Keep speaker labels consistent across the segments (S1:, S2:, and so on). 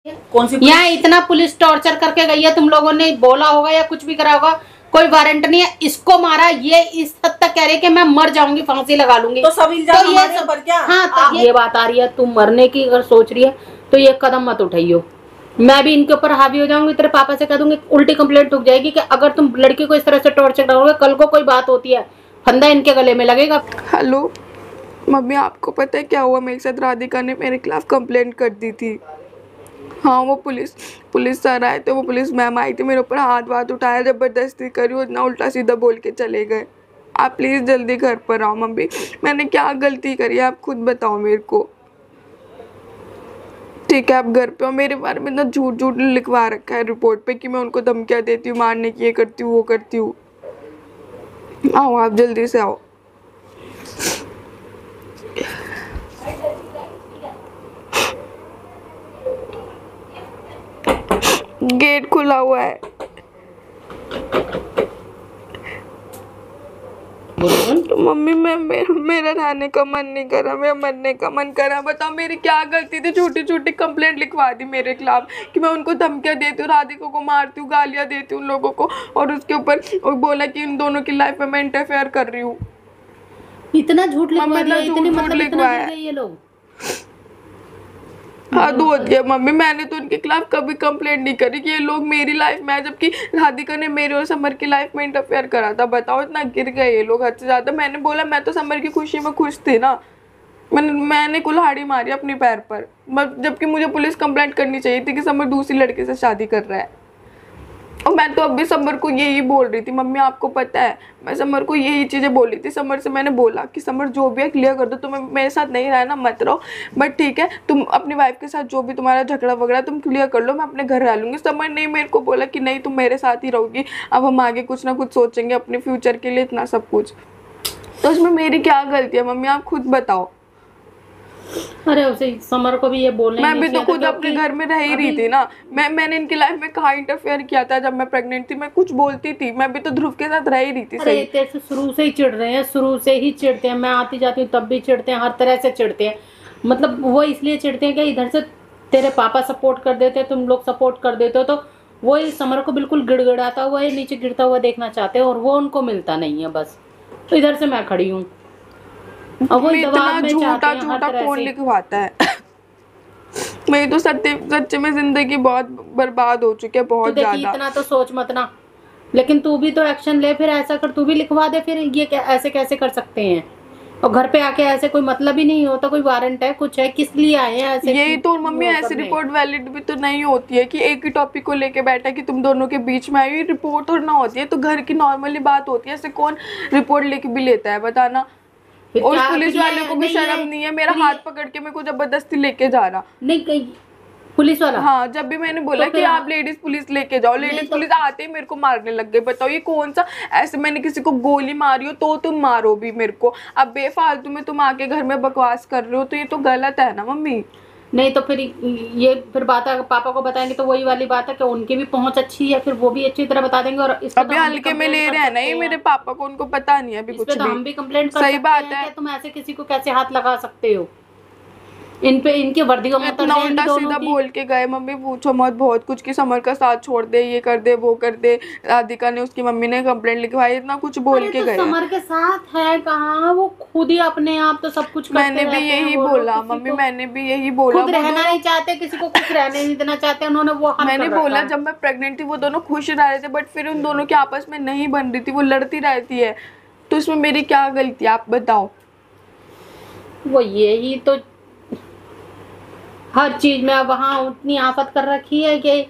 S1: कौन सी
S2: यहाँ इतना पुलिस टॉर्चर करके गई है, तुम लोगों ने बोला होगा या कुछ भी करा होगा, कोई वारंट नहीं है। इसको मारा, ये इस हद तक कह रही है कि मैं मर जाऊंगी, फांसी लगा लूंगी।
S1: तो सब इल्जाम हमारे ऊपर क्या?
S2: हाँ, तो ये बात आ रही है, तुम मरने की अगर सोच रही है तो ये कदम मत उठाइयो। मैं भी इनके ऊपर हावी हो जाऊंगी, तेरे पापा से कह दूंगी, उल्टी कंप्लेंट ठुक जाएगी कि अगर तुम लड़की को इस तरह से टॉर्चर करोगे, कल को कोई बात होती है फंदा इनके गले में लगेगा।
S3: हेलो मम्मी, आपको पता है क्या हुआ मेरे साथ? राधिका ने मेरे खिलाफ कंप्लेंट कर दी थी। हाँ, वो पुलिस सर आए थे, वो पुलिस मैम आई थी, मेरे ऊपर हाथ उठाया, ज़बरदस्ती करी, वो इतना उल्टा सीधा बोल के चले गए। आप प्लीज़ जल्दी घर पर आओ मम्मी। मैंने क्या गलती करी है आप खुद बताओ मेरे को। ठीक है, आप घर पे हो। मेरे बारे में इतना झूठ लिखवा रखा है रिपोर्ट पे कि मैं उनको धमकियाँ देती हूँ, मारने की, ये करती हूँ वो करती हूँ। आओ, आप जल्दी से आओ। गेट खुला हुआ है। तो मम्मी मेरा रहने का मन नहीं कर रहा, मेरा मरने का मन कर रहा। बताओ मेरी क्या गलती थी? छोटी कंप्लेंट लिखवा दी मेरे खिलाफ कि मैं उनको धमकियाँ देती हूँ, राधिका को मारती हूँ, गालियाँ देती हूँ उन लोगों को, और उसके ऊपर बोला कि इन दोनों की लाइफ में मैं इंटरफेयर कर रही हूँ।
S2: इतना झूठ लिखवा दिया, इतनी मतलब लिखवाया ये लोग।
S3: हद होती है मम्मी। मैंने तो उनके खिलाफ कभी कंप्लेंट नहीं करी कि ये लोग मेरी लाइफ में, जबकि राधिका ने मेरे और समर की लाइफ में इंटरफेयर करा था। बताओ, इतना गिर गए ये लोग हद से ज्यादा। मैंने बोला मैं तो समर की खुशी में खुश थी ना, मैंने कुल्हाड़ी मारी अपने पैर पर, जबकि मुझे पुलिस कंप्लेंट करनी चाहिए थी कि समर दूसरी लड़के से शादी कर रहा है। और मैं तो अभी समर को यही बोल रही थी, मम्मी आपको पता है, मैं समर को यही चीज़ें बोल रही थी। समर से मैंने बोला कि समर जो भी है क्लियर कर दो, तुम्हें मेरे साथ नहीं रहना मत रहो, बट ठीक है तुम अपनी वाइफ के साथ जो भी तुम्हारा झगड़ा वगड़ा तुम क्लियर कर लो, मैं अपने घर रह लूँगी। समर ने मेरे को बोला कि नहीं तुम मेरे साथ ही रहोगी, अब हम आगे कुछ ना कुछ सोचेंगे अपने फ्यूचर के लिए, इतना सब कुछ। तो इसमें मेरी क्या गलती है मम्मी, आप खुद बताओ।
S2: अरे उसे समर को भी ये बोलने
S3: मैं भी तो खुद अपने घर में रह ही रही थी ना। मैंने इनकी लाइफ में कहाँ इंटरफेयर किया था? जब मैं प्रेग्नेंट थी मैं कुछ बोलती थी, मैं भी तो ध्रुव के साथ रह ही रही थी।
S2: अरे तेरे से शुरू से ही चिढ़ रहे हैं, शुरू से ही चिढ़ते हैं। मैं आती जाती हूँ तब भी चिढ़ते हैं, हर तरह से चिढ़ते हैं। मतलब वो इसलिए चिढ़ते हैं कि इधर से तेरे पापा सपोर्ट कर देते, तुम लोग सपोर्ट कर देते हो, तो वो इस समर को बिल्कुल गिड़गिड़ाता हुआ या नीचे गिरता हुआ देखना चाहते हैं, और वो उनको मिलता नहीं है। बस तो इधर से मैं खड़ी हूँ।
S3: इतना झूठा कौन लिखवाता है? मेरी तो सच्चे में जिंदगी बहुत बर्बाद हो चुकी है, बहुत ज्यादा।
S2: इतना तो सोच मत ना, लेकिन तू भी तो एक्शन ले। फिर ऐसा कर, तू भी लिखवा दे। फिर ये ऐसे कैसे कर सकते हैं? और घर पे आके ऐसे कोई मतलब ही नहीं होता, कोई वारंट है कुछ है, किस लिए आए हैं ऐसे?
S3: यही तो मम्मी, ऐसी रिपोर्ट वैलिड भी तो नहीं होती है कि एक ही टॉपिक को लेके बैठा कि तुम दोनों के बीच में आई। रिपोर्ट तो ना होती है, तो घर की नॉर्मली बात होती है। ऐसे कौन रिपोर्ट लिख भी लेता है बताना? और पुलिस वाले को भी शर्म नहीं है, मेरा हाथ पकड़ के मेरे को जबरदस्ती लेके जा रहा।
S2: नहीं पुलिस वाला?
S3: हाँ, जब भी मैंने बोला कि आप लेडीज पुलिस लेके जाओ, लेडीज पुलिस आते ही मेरे को मारने लग गए। बताओ ये कौन सा? ऐसे मैंने किसी को गोली मारी हो तो तुम मारो भी मेरे को? अब बेफालतू में तुम आके घर में बकवास कर रहे हो, तो ये तो गलत है ना मम्मी।
S2: नहीं तो फिर बात पापा को बताएंगे तो वही वाली बात है कि उनकी भी पहुंच अच्छी है, फिर वो भी अच्छी तरह बता देंगे। और
S3: अभी हल्के में ले रहे हैं ना ये मेरे पापा को, उनको पता नहीं है अभी कुछ भी।
S2: हम भी कंप्लेंट कर
S3: सही
S2: सकते
S3: बात
S2: हैं
S3: है।
S2: कि तुम ऐसे किसी को कैसे हाथ लगा सकते हो? इन पे इनके वर्दियों में
S3: इतना उल्टा सीधा बोल के गए मम्मी, पूछो मत बहुत कुछ कि समर का साथ छोड़ दे, ये कर दे वो कर दे। राधिका ने, उसकी मम्मी ने कंप्लेंट लिखवाई, इतना कुछ बोल के गए।
S2: समर के साथ है कहाँ? वो खुद ही अपने आप तो सब कुछ
S3: मैंने भी यही बोला मम्मी, मैंने भी यही बोला।
S2: खुद रहना नहीं चाहते, किसी को कुछ रहने नहीं देना चाहते उन्होंने। वो
S3: मैंने बोला जब मैं प्रेग्नेंट थी वो दोनों खुश रह रहे थे, बट फिर उन दोनों के आपस में नहीं बन रही थी, वो लड़ती रहती है। तो इसमें मेरी क्या गलती है आप बताओ?
S2: वो यही तो हर चीज में वहाँ उतनी आफत कर रखी है कि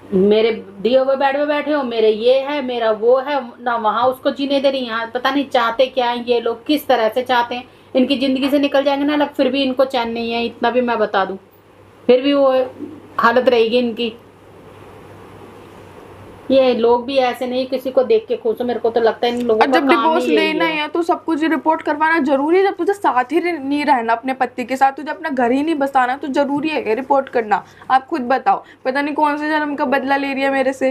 S2: मेरे दिए हुए बेड में बैठे हो, मेरे ये है, मेरा वो है ना, वहाँ उसको जीने दे रही। यहाँ पता नहीं चाहते क्या है ये लोग, किस तरह से चाहते हैं। इनकी जिंदगी से निकल जाएंगे ना अलग, फिर भी इनको चैन नहीं है, इतना भी मैं बता दूं। फिर भी वो हालत रहेगी इनकी। ये लोग भी ऐसे नहीं किसी को देख के खुश हो। मेरे को तो लगता है इन लोगों का
S3: जब डिवोर्स लेना है तो सब कुछ रिपोर्ट करवाना जरूरी है। जब तुझे साथ ही नहीं रहना अपने पति के साथ, तुझे अपना घर ही नहीं बसाना, तो जरूरी है रिपोर्ट करना। आप खुद बताओ, पता नहीं कौन से जन्म का बदला ले रही है मेरे से।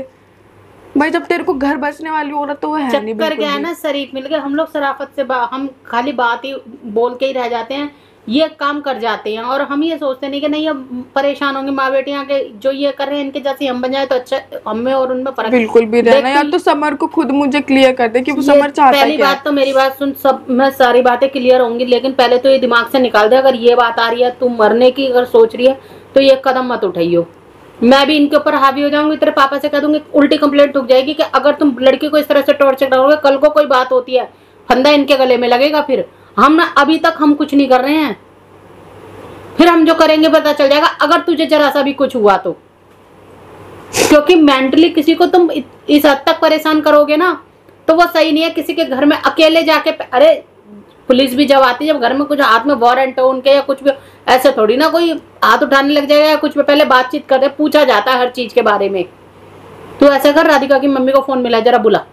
S3: भाई जब तेरे को घर बसने वाली औरत तो वो है नहीं।
S2: चक्कर क्या है ना, शरीफ मिल गए। हम लोग शराफत से हम खाली बात ही बोल के ही रह जाते हैं, ये काम कर जाते हैं। और हम ये सोचते नहीं कि नहीं अब परेशान होंगे माँ बेटियां के, जो ये कर रहे हैं इनके जैसे हम बन जाए तो अच्छा, हमें और उनमें फर्क
S3: बिल्कुल भी रहना। या तो समर को खुद मुझे क्लियर कर दे कि वो समर चाहता है
S2: पहली
S3: क्या।
S2: बात तो मेरी बात सुन, सब मैं सारी बातें क्लियर होंगी, लेकिन पहले तो ये दिमाग से निकाल दे, अगर ये बात आ रही है तू मरने की अगर सोच रही है तो ये कदम मत उठाइयो। मैं भी इनके ऊपर हावी हो जाऊंगी, तेरे पापा से कह दूंगी, उल्टी कंप्लेंट ठुक जाएगी कि अगर तुम लड़की को इस तरह से टॉर्चर करोगे, कल को कोई बात होती है फंदा इनके गले में लगेगा। फिर हम ना अभी तक हम कुछ नहीं कर रहे हैं, फिर हम जो करेंगे पता चल जाएगा अगर तुझे जरा सा भी कुछ हुआ तो। क्योंकि मेंटली किसी को तुम इस हद तक परेशान करोगे ना तो वो सही नहीं है। किसी के घर में अकेले जाके, अरे पुलिस भी जब आती है, जब घर में कुछ हाथ में वारंट हो उनके या कुछ भी, ऐसे थोड़ी ना कोई हाथ उठाने लग जाएगा या कुछ भी, पहले बातचीत करते, पूछा जाता है हर चीज के बारे में। तो ऐसा कर, राधिका की मम्मी को फोन मिला, जरा बुला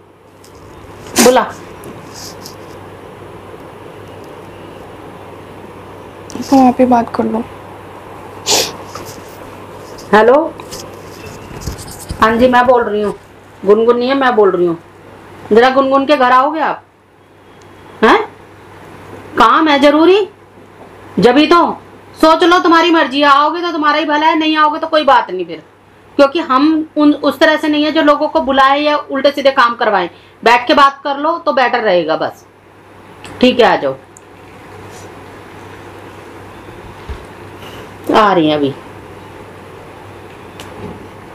S2: बुला।
S3: तो वहाँ पे बात कर लो।
S2: हेलो, हाँ जी मैं बोल रही हूँ, गुनगुन नहीं है, मैं बोल रही हूँ। जरा गुनगुन के घर आओगे आप? हैं, काम है जरूरी, जब ही तो सोच लो, तुम्हारी मर्जी है, आओगे तो तुम्हारा ही भला है, नहीं आओगे तो कोई बात नहीं फिर। क्योंकि हम उस तरह से नहीं है जो लोगों को बुलाए या उल्टे सीधे काम करवाएं। बैठ के बात कर लो तो बेटर रहेगा बस। ठीक है, आ जाओ। आ रही है अभी।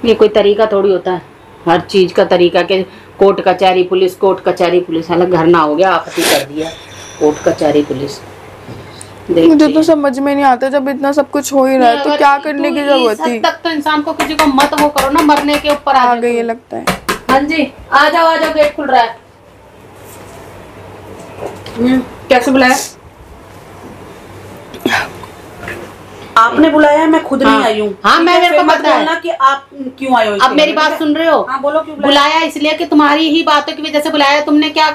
S2: ये कोई तरीका थोड़ी होता है, हर चीज का तरीका के कोर्ट कचहरी पुलिस, कोर्ट कचहरी पुलिस, हालांकि घर ना हो गया, आपत्ति कर दिया कोर्ट कचहरी पुलिस।
S3: मुझे तो समझ में नहीं आता, जब इतना सब कुछ हो ही रहा है तो क्या करने की जरूरत थी।
S2: तक तो इंसान को किसी को मत वो करो ना, मरने के ऊपर आ
S3: गई ये लगता है।
S2: हाँ जी, आ जाओ गेट खुल रहा है।
S1: कैसे बुलाया? आपने बुलाया, मैं खुद नहीं आई हूँ।
S2: हाँ, मैं मेरे को
S1: मत
S2: पता
S1: बोलना कि आप क्यों आए हो।
S2: अब मेरी बात सुन रहे हो?
S1: हाँ बोलो, क्यों
S2: बुलाया? इसलिए कि तुम्हारी ही बातों की वजह से बुलाया। तुमने क्या,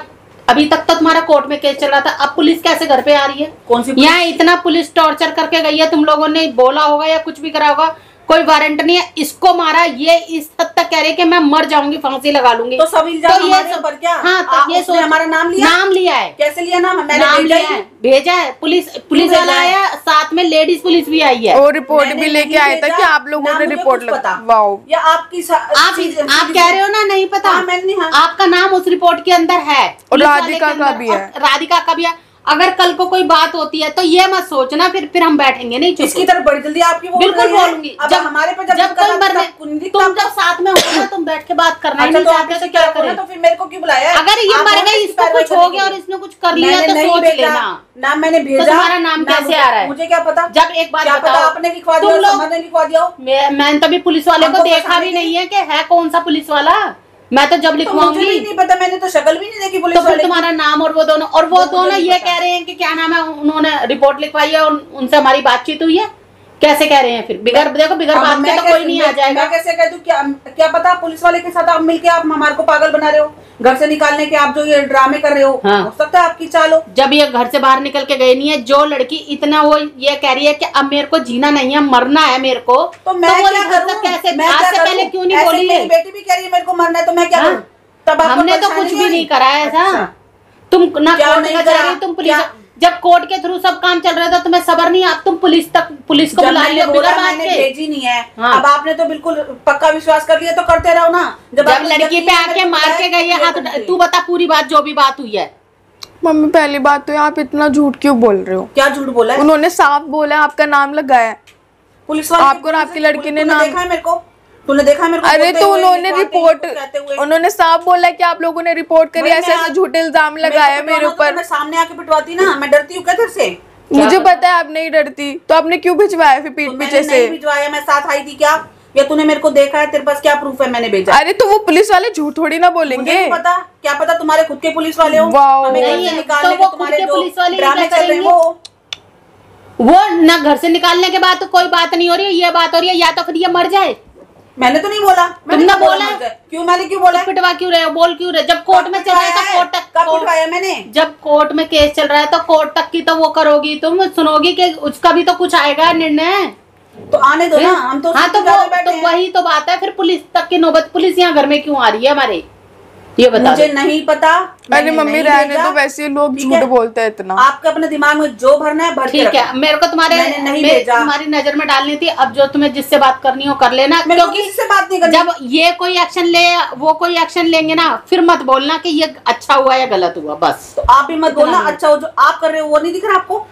S2: अभी तक तो तुम्हारा कोर्ट में केस चल रहा था, अब पुलिस कैसे घर पे आ रही है?
S1: कौन सी?
S2: यहाँ इतना पुलिस टॉर्चर करके गई है, तुम लोगों ने बोला होगा या कुछ भी करा होगा, कोई वारंट नहीं है, इसको मारा, ये इस हद तक कह रहे कि मैं मर जाऊंगी, फांसी लगा लूंगी।
S1: तो सब इल्जाम हमारे ऊपर क्या?
S2: हाँ, तो ये सोच,
S1: हमारा नाम लिया
S2: है।
S1: कैसे लिया नाम? मैंने
S2: नाम लिया है, भेजा है, पुलिस वाला आया, साथ में लेडीज पुलिस भी आई है
S3: और रिपोर्ट भी लेके आया था कि आप लोगों ने रिपोर्ट
S1: वाओ, या आपकी
S2: आप कह रहे हो ना नहीं पता। आपका नाम उस रिपोर्ट के अंदर है,
S3: और राधिका का भी है,
S2: राधिका का भी है। अगर कल को कोई बात होती है तो ये मत सोचना फिर हम बैठेंगे नहीं।
S1: इसकी तरफ बड़ी जल्दी आपकी
S2: बिल्कुल बोलूंगी।
S1: जब हमारे पे
S2: जब तुम जब साथ में होगे ना, तुम बैठ के बात करना ही नहीं चाहते तो क्या करें?
S1: तो फिर मेरे को क्यों बुलाया?
S2: अगर ये मर गई, इसको कुछ हो गया और इसने कुछ कर लिया तो सोच लेना।
S1: नाम मैंने भेजा,
S2: तुम्हारा नाम कैसे आ रहा है?
S1: मुझे क्या पता।
S2: जब एक बात बताओ,
S1: आपने लिखवा दिया, समझने लिखवा दिया।
S2: मैंने तो अभी पुलिस वाले को देखा भी नहीं है कि है कौन सा पुलिस वाला। मैं तो जब लिखवाऊंगी,
S1: मुझे भी नहीं पता, मैंने तो शक्ल भी नहीं देखी पुलिस
S2: तो फिर
S1: वाले।
S2: तुम्हारा नाम और वो दोनों ये कह रहे हैं कि क्या नाम है, उन्होंने रिपोर्ट लिखवाई है और उनसे हमारी बातचीत हुई है। कैसे कह रहे हैं फिर? बिगर बात के तो कोई नहीं आ जाएगा।
S1: मैं कैसे कह दूं? क्या पता पुलिस वाले के साथ आप मिलके आप हमारे को पागल बना रहे हो, घर से निकालने के आप जो ये ड्रामे कर रहे हो।
S2: हाँ।
S1: हो सकता है आपकी चाल हो।
S2: जब ये घर से बाहर निकल के गए नहीं है, जो लड़की इतना वो ये कह रही है कि अब मेरे को जीना नहीं है, मरना है मेरे को,
S1: तो मैं क्या करूं?
S2: कैसे आज से पहले क्यों नहीं बोली?
S1: मेरी बेटी भी कह रही है मेरे को मरना है, तो मैं क्या करूं? तब
S2: हमने तो कुछ भी नहीं करा है ऐसा। तुम ना कोर्ट का जा रही, तुम पुलिस, जब कोर्ट के थ्रू सब काम चल रहा था तुम्हें सबर नहीं, अब तुम पुलिस को बुला लिया बिना बात के।
S1: भेजी नहीं है।
S2: हाँ।
S1: अब आपने तो बिल्कुल पक्का विश्वास कर लिया, तो करते रहो ना।
S2: जब लड़की पे आके मार के गई है हाथ, तू बता पूरी बात, जो भी बात हुई है।
S3: मम्मी पहली बात तो आप इतना झूठ क्यों बोल रहे हो?
S1: क्या झूठ बोला है?
S3: उन्होंने साफ बोला है, आपका नाम लगाया है
S1: पुलिस वाले,
S3: आपको और आपकी लड़की ने नाम
S1: देखा है मेरे को। तूने देखा मेरे को?
S3: अरे तो उन्होंने रिपोर्ट, उन्होंने साफ बोला कि आप लोगों ने रिपोर्ट करी, ऐसे ऐसे झूठे इल्जाम लगाया मेरे ऊपर।
S1: मैं सामने आके पिटवाती ना, मैं डरती हूँ क्या तेरे से?
S3: मुझे पता है आप नहीं डरती, तो आपने क्यों भिजवाया फिर पीठ पीछे से?
S1: नहीं भिजवाया, मैं साथ आई थी क्या? या तूने मेरे को देखा है? तेरे पास क्या प्रूफ है मैंने भेजा?
S3: अरे तो वो पुलिस वाले झूठ थोड़ी ना बोलेंगे।
S1: मुझे पता, क्या पता तुम्हारे खुद के पुलिस वाले हो।
S2: निकालने के तुम्हारे पुलिस वाले ड्रामे चल रहे हो। वो ना घर से निकालने के बाद तो कोई बात नहीं हो रही है, ये बात हो रही है, या तो फिर ये मर जाए।
S1: मैंने तो नहीं बोला।
S2: तुमने बोला
S1: क्यों? मैंने क्यों बोला?
S2: पिटवा क्यों रहे हो? बोल क्यों रहे? जब कोर्ट में चल रहा है तो कोर्ट तक
S1: पिटवाया मैंने।
S2: जब कोर्ट में केस चल रहा है तो कोर्ट तक की तो वो करोगी, तुम सुनोगी कि उसका भी तो कुछ आएगा निर्णय।
S1: तो आने दो ना, हम तो
S2: हाँ तो वही तो बात है। फिर पुलिस तक की नौबत, पुलिस यहाँ घर में क्यों आ रही है हमारे? ये बता
S1: मुझे
S2: दो।
S1: नहीं पता।
S3: अरे
S1: मैंने
S3: मम्मी
S1: नहीं
S3: रहने
S1: भेजा,
S3: तो वैसे लोग
S1: ठीक
S3: झूठ
S1: है?
S3: बोलते हैं इतना।
S1: आपके अपने दिमाग में जो भरना है भर के
S2: ठीक है,
S1: रखो।
S2: मेरे को
S1: मैंने नहीं भेजा।
S2: तुम्हारी नजर में डालनी थी। अब जो तुम्हें जिससे बात करनी हो कर लेना,
S1: मेरे को
S2: क्योंकि
S1: किसी से बात नहीं करनी।
S2: जब ये कोई एक्शन ले वो कोई एक्शन लेंगे ना, फिर मत बोलना कि ये अच्छा हुआ या गलत हुआ। बस
S1: तो आप भी मत
S2: इतना
S1: बोलना
S2: नहीं।
S1: अच्छा हो, जो आप कर रहे हो वो नहीं दिख रहा आपको।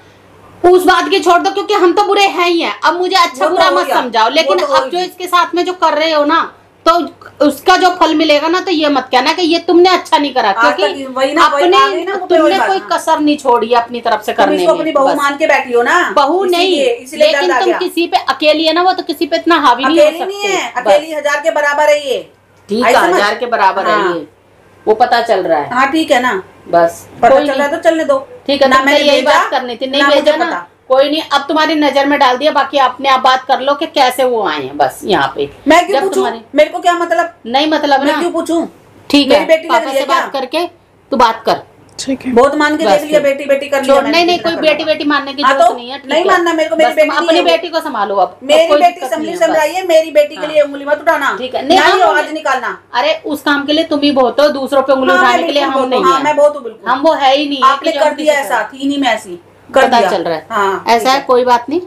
S2: उस बात की छोड़ दो, क्योंकि हम तो बुरे हैं ही हैं। अब मुझे अच्छा
S1: वो तो
S2: बुरा
S1: हो
S2: मत
S1: गया,
S2: समझाओ, लेकिन
S1: वो तो हो
S2: अब जो
S1: गया।
S2: इसके साथ में जो कर रहे हो ना, तो उसका जो फल मिलेगा ना, तो ये मत कहना कि ये तुमने अच्छा नहीं करा,
S1: आज
S2: क्योंकि
S1: तक वही ना, वही
S2: अपने
S1: आ गई ना, वो पे वही
S2: तुमने
S1: बात
S2: कोई
S1: ना।
S2: कसर नहीं छोड़ी है अपनी तरफ से
S1: तुम
S2: करने
S1: इसको
S2: में।
S1: अपनी बहू
S2: बस।
S1: मान के बैठी हो ना।
S2: बहू नहीं,
S1: इसीलिए
S2: लेकिन
S1: दर्द आ
S2: तुम
S1: गया।
S2: किसी पे अकेली है ना, वो तो किसी पे इतना हावी नहीं हो
S1: अकेली नहीं है,
S2: सकते।
S1: अकेली 1000 के बराबर है ये।
S2: ठीक
S1: आई
S2: है,
S1: समझ?
S2: 1000 के बराबर है
S1: हाँ।
S2: ये, वो पता चल रहा है।
S1: हाँ ठीक है ना,
S2: बस
S1: पता
S2: कोई
S1: चल रहा है
S2: नहीं।
S1: तो चलने दो।
S2: ठीक है,
S1: ना
S2: तुमसे
S1: मैंने
S2: यही
S1: भेजा,
S2: बात करनी थी, नहीं
S1: ना मुझे
S2: भेजा ना,
S1: पता।
S2: कोई नहीं। अब तुम्हारी नजर में डाल दिया, बाकी अपने आप बात कर लो कि कैसे वो आए हैं, बस यहाँ पे।
S1: मैं क्यों
S2: जब
S1: पूछूं?
S2: तुम्हारी
S1: मेरे को क्या मतलब?
S2: नहीं मतलब
S1: मैं
S2: ना,
S1: क्यों पूछूं?
S2: ठीक
S1: मेरी
S2: है,
S1: बेटी लग
S2: पापा
S1: रही है
S2: से बात
S1: क्या?
S2: करके तू बात कर।
S3: ठीक है।
S1: बहुत मान के
S2: बस
S1: देख लिया,
S2: फिर।
S1: बेटी बेटी कर लिया
S2: छोड़,
S1: मैंने,
S2: नहीं नहीं,
S1: जितना
S2: कोई
S1: करना
S2: बेटी
S1: था।
S2: बेटी मानने की
S1: हाँ
S2: जरूरत
S1: तो
S2: नहीं है। ठीक
S1: नहीं
S2: है।
S1: मानना मेरे को, मेरी
S2: बस
S1: बेटी
S2: तुम
S1: नहीं
S2: अपनी
S1: है वो।
S2: बेटी को संभालो अब।
S1: मेरी
S2: कोई
S1: बेटी
S2: दिक्कत
S1: संभली
S2: नहीं है, बस।
S1: संभलाइए, मेरी बेटी के
S2: हाँ।
S1: लिए उंगली मत उठाना।
S2: ठीक है,
S1: नहीं
S2: हम
S1: आवाज निकालना।
S2: अरे उस काम के लिए तुम ही बहुत हो, दूसरों पे उंगली
S1: हाँ, मैं
S2: उठाने के लिए
S1: बिल्कुल
S2: हम
S1: बहुत हूँ,
S2: नहीं
S1: हाँ, मैं
S2: है।
S1: बहुत हूँ बिल्कुल।
S2: हम वो है ही नहीं है
S1: आपने
S2: कि जो
S1: कर
S2: हम
S1: दिया
S2: किसी
S1: ऐसा,
S2: को-
S1: थी नहीं मैं ऐसी, कर
S2: पता
S1: दिया।
S2: चल रहा है।
S1: हाँ
S2: ऐसा है, कोई बात नहीं।